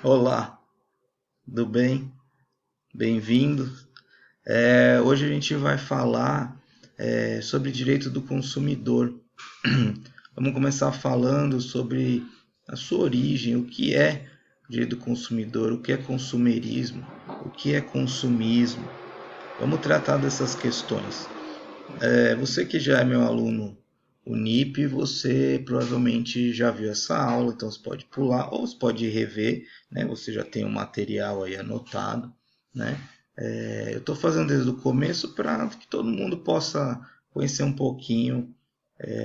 Olá, tudo bem? Bem-vindo. Hoje a gente vai falar sobre direito do consumidor. Vamos começar falando sobre a sua origem, o que é direito do consumidor, o que é consumerismo, o que é consumismo. Vamos tratar dessas questões. Você que já é meu aluno Unip, você provavelmente já viu essa aula, então você pode pular ou você pode rever, né? Você já tem o material aí anotado, né? Eu estou fazendo desde o começo para que todo mundo possa conhecer um pouquinho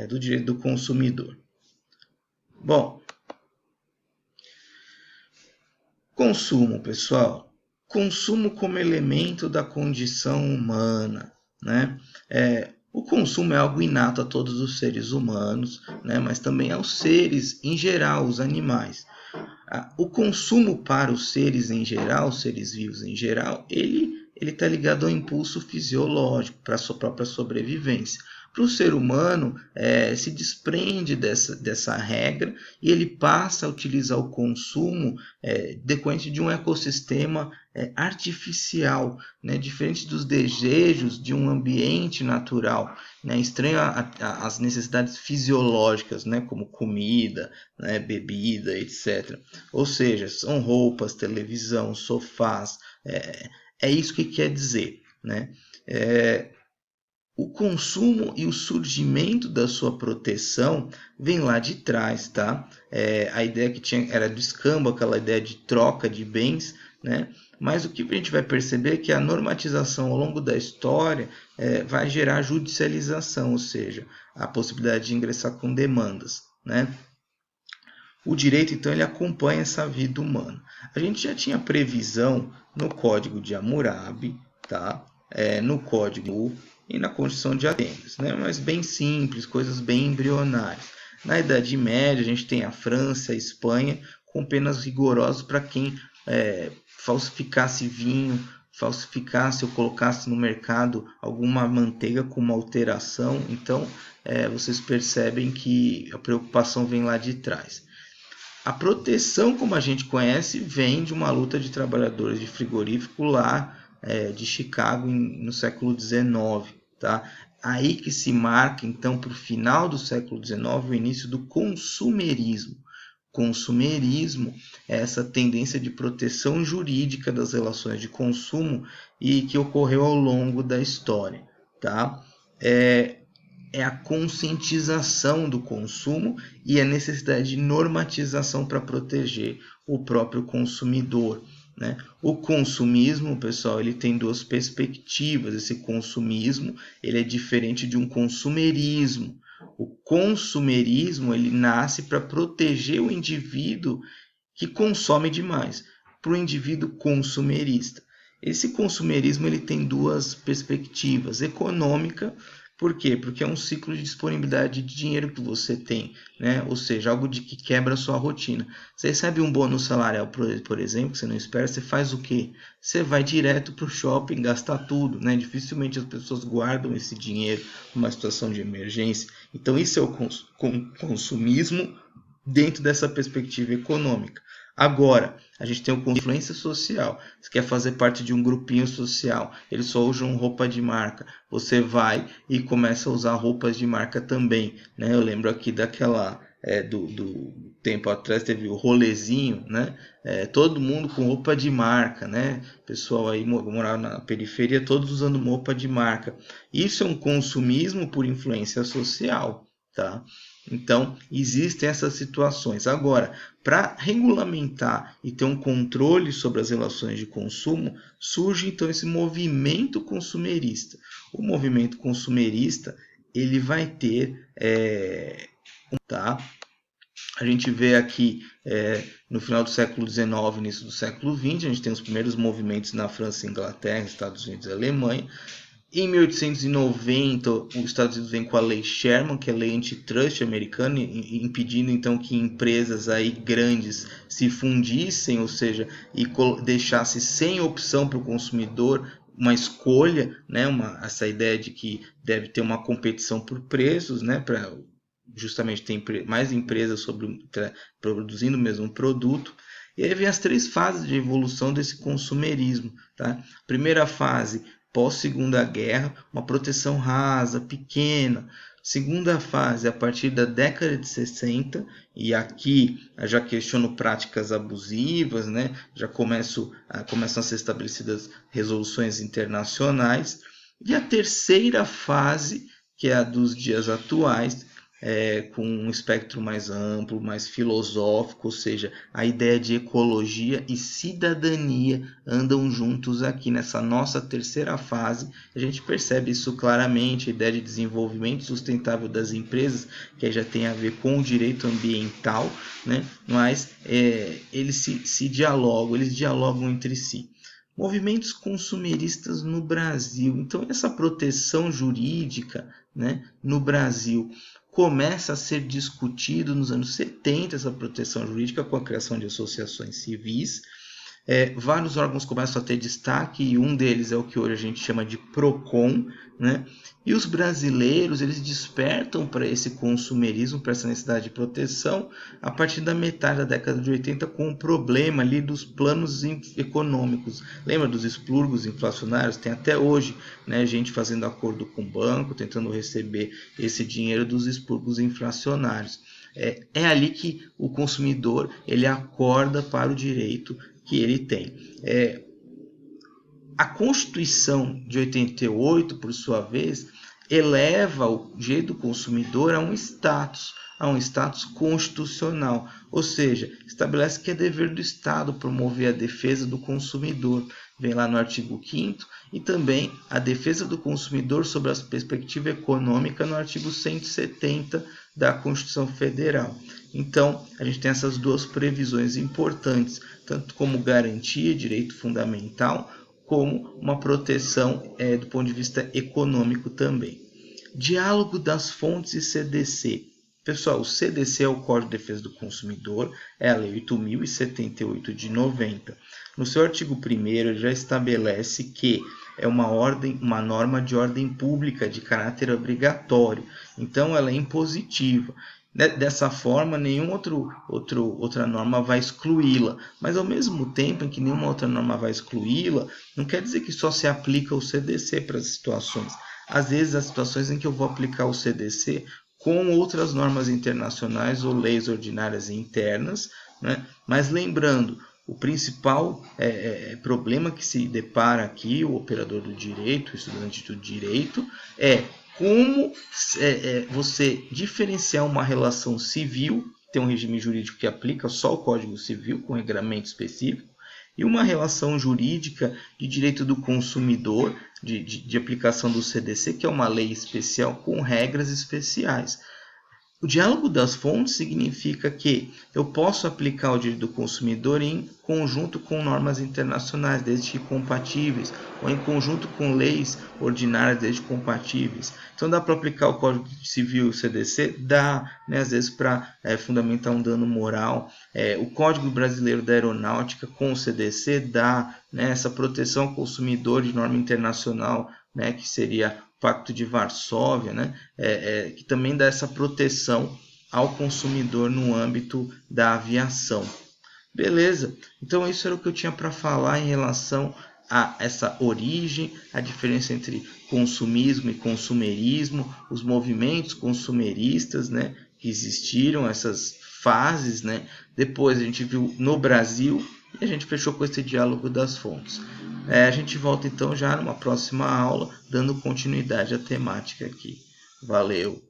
do direito do consumidor. Bom, consumo, pessoal. Consumo como elemento da condição humana, né? O consumo é algo inato a todos os seres humanos, né? Mas também aos seres em geral, os animais. O consumo para os seres em geral, os seres vivos em geral, ele está ligado ao impulso fisiológico para a sua própria sobrevivência. Para o ser humano, se desprende dessa regra e ele passa a utilizar o consumo decorrente de um ecossistema artificial, né, diferente dos desejos de um ambiente natural, né, estranho às necessidades fisiológicas, né, como comida, né, bebida, etc. Ou seja, são roupas, televisão, sofás, é isso que quer dizer, né? É, o consumo e o surgimento da sua proteção vem lá de trás, tá? A ideia que tinha era do escambo, aquela ideia de troca de bens, né? Mas o que a gente vai perceber é que a normatização ao longo da história vai gerar judicialização, ou seja, a possibilidade de ingressar com demandas, né? O direito, então, ele acompanha essa vida humana. A gente já tinha previsão no Código de Hammurabi, tá? No Código e na Constituição de Atenas, né? Mas bem simples, coisas bem embrionárias. Na Idade Média, a gente tem a França, a Espanha, com penas rigorosas para quem falsificasse vinho, falsificasse ou colocasse no mercado alguma manteiga com uma alteração. Então, vocês percebem que a preocupação vem lá de trás. A proteção, como a gente conhece, vem de uma luta de trabalhadores de frigorífico lá de Chicago no século XIX. Tá? Aí que se marca, então, para o final do século XIX, o início do consumerismo. Consumerismo é essa tendência de proteção jurídica das relações de consumo e que ocorreu ao longo da história. Tá? É a conscientização do consumo e a necessidade de normatização para proteger o próprio consumidor. Né? O consumismo, pessoal, ele tem duas perspectivas. Esse consumismo ele é diferente de um consumerismo. O consumerismo ele nasce para proteger o indivíduo que consome demais, para o indivíduo consumerista. Esse consumerismo ele tem duas perspectivas: econômica. Por quê? Porque é um ciclo de disponibilidade de dinheiro que você tem, né? Ou seja, algo de que quebra a sua rotina. Você recebe um bônus salarial, por exemplo, que você não espera, você faz o quê? Você vai direto para o shopping gastar tudo, né? Dificilmente as pessoas guardam esse dinheiro numa situação de emergência. Então isso é o consumismo dentro dessa perspectiva econômica. Agora, a gente tem o influência social. Você quer fazer parte de um grupinho social, eles só usam roupa de marca. Você vai e começa a usar roupas de marca também. Né? Eu lembro aqui daquela do tempo atrás teve o rolezinho, né? Todo mundo com roupa de marca, né? Pessoal aí morava na periferia, todos usando roupa de marca. Isso é um consumismo por influência social, tá? Então, existem essas situações. Agora, para regulamentar e ter um controle sobre as relações de consumo, surge então esse movimento consumerista. O movimento consumerista ele vai ter, tá? A gente vê aqui no final do século XIX, início do século XX, a gente tem os primeiros movimentos na França, Inglaterra, Estados Unidos e Alemanha. Em 1890, os Estados Unidos vem com a Lei Sherman, que é a lei antitrust americana, impedindo então que empresas aí grandes se fundissem, ou seja, e deixasse sem opção para o consumidor uma escolha, né, essa ideia de que deve ter uma competição por preços, né, para justamente ter mais empresas produzindo o mesmo produto. E aí vem as 3 fases de evolução desse consumerismo. Tá? Primeira fase, pós-Segunda Guerra, uma proteção rasa, pequena. Segunda fase, a partir da década de 60, e aqui eu já questiono práticas abusivas, né? Já começam a ser estabelecidas resoluções internacionais. E a terceira fase, que é a dos dias atuais, com um espectro mais amplo, mais filosófico, ou seja, a ideia de ecologia e cidadania andam juntos aqui nessa nossa terceira fase. A gente percebe isso claramente, a ideia de desenvolvimento sustentável das empresas, que aí já tem a ver com o direito ambiental, né? Mas eles se dialogam, eles dialogam entre si. Movimentos consumeristas no Brasil. Então, essa proteção jurídica, né, no Brasil começa a ser discutido nos anos 70, essa proteção jurídica, com a criação de associações civis. Vários órgãos começam a ter destaque, e um deles é o que hoje a gente chama de PROCON, né? E os brasileiros, eles despertam para esse consumerismo, para essa necessidade de proteção, a partir da metade da década de 80, com o problema ali dos planos econômicos. Lembra dos expurgos inflacionários? Tem até hoje, né, gente fazendo acordo com o banco, tentando receber esse dinheiro dos expurgos inflacionários. É ali que o consumidor ele acorda para o direito que ele tem. A Constituição de 88, por sua vez, eleva o direito do consumidor a um status constitucional, ou seja, estabelece que é dever do Estado promover a defesa do consumidor. Vem lá no artigo 5º, e também a defesa do consumidor sob a perspectiva econômica no artigo 170 da Constituição Federal. Então, a gente tem essas 2 previsões importantes, tanto como garantia, direito fundamental, como uma proteção do ponto de vista econômico também. Diálogo das fontes e CDC. Pessoal, o CDC é o Código de Defesa do Consumidor, é a Lei 8.078 de 90. No seu artigo 1º, ele já estabelece que é uma norma de ordem pública de caráter obrigatório, então ela é impositiva. Dessa forma, nenhuma outra norma vai excluí-la, mas ao mesmo tempo em que nenhuma outra norma vai excluí-la, não quer dizer que só se aplica o CDC para as situações. Às vezes, as situações em que eu vou aplicar o CDC com outras normas internacionais ou leis ordinárias internas, né? Mas lembrando, o principal problema que se depara aqui, o operador do direito, o estudante do direito, é como você diferenciar uma relação civil, tem um regime jurídico que aplica só o Código Civil, com regramento específico, e uma relação jurídica de direito do consumidor, de aplicação do CDC, que é uma lei especial com regras especiais. O diálogo das fontes significa que eu posso aplicar o direito do consumidor em conjunto com normas internacionais, desde que compatíveis, ou em conjunto com leis ordinárias, desde compatíveis. Então dá para aplicar o Código Civil e o CDC? Dá, né? Às vezes para fundamentar um dano moral. O Código Brasileiro da Aeronáutica com o CDC dá, né, essa proteção ao consumidor de norma internacional, né, que seria Pacto de Varsóvia, né, que também dá essa proteção ao consumidor no âmbito da aviação. Beleza, então isso era o que eu tinha para falar em relação a essa origem, a diferença entre consumismo e consumerismo, os movimentos consumeristas, né, que existiram, essas fases, né. Depois a gente viu no Brasil e a gente fechou com esse diálogo das fontes. A gente volta então já numa próxima aula, dando continuidade à temática aqui. Valeu,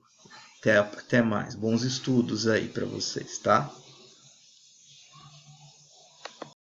até mais, bons estudos aí para vocês, tá?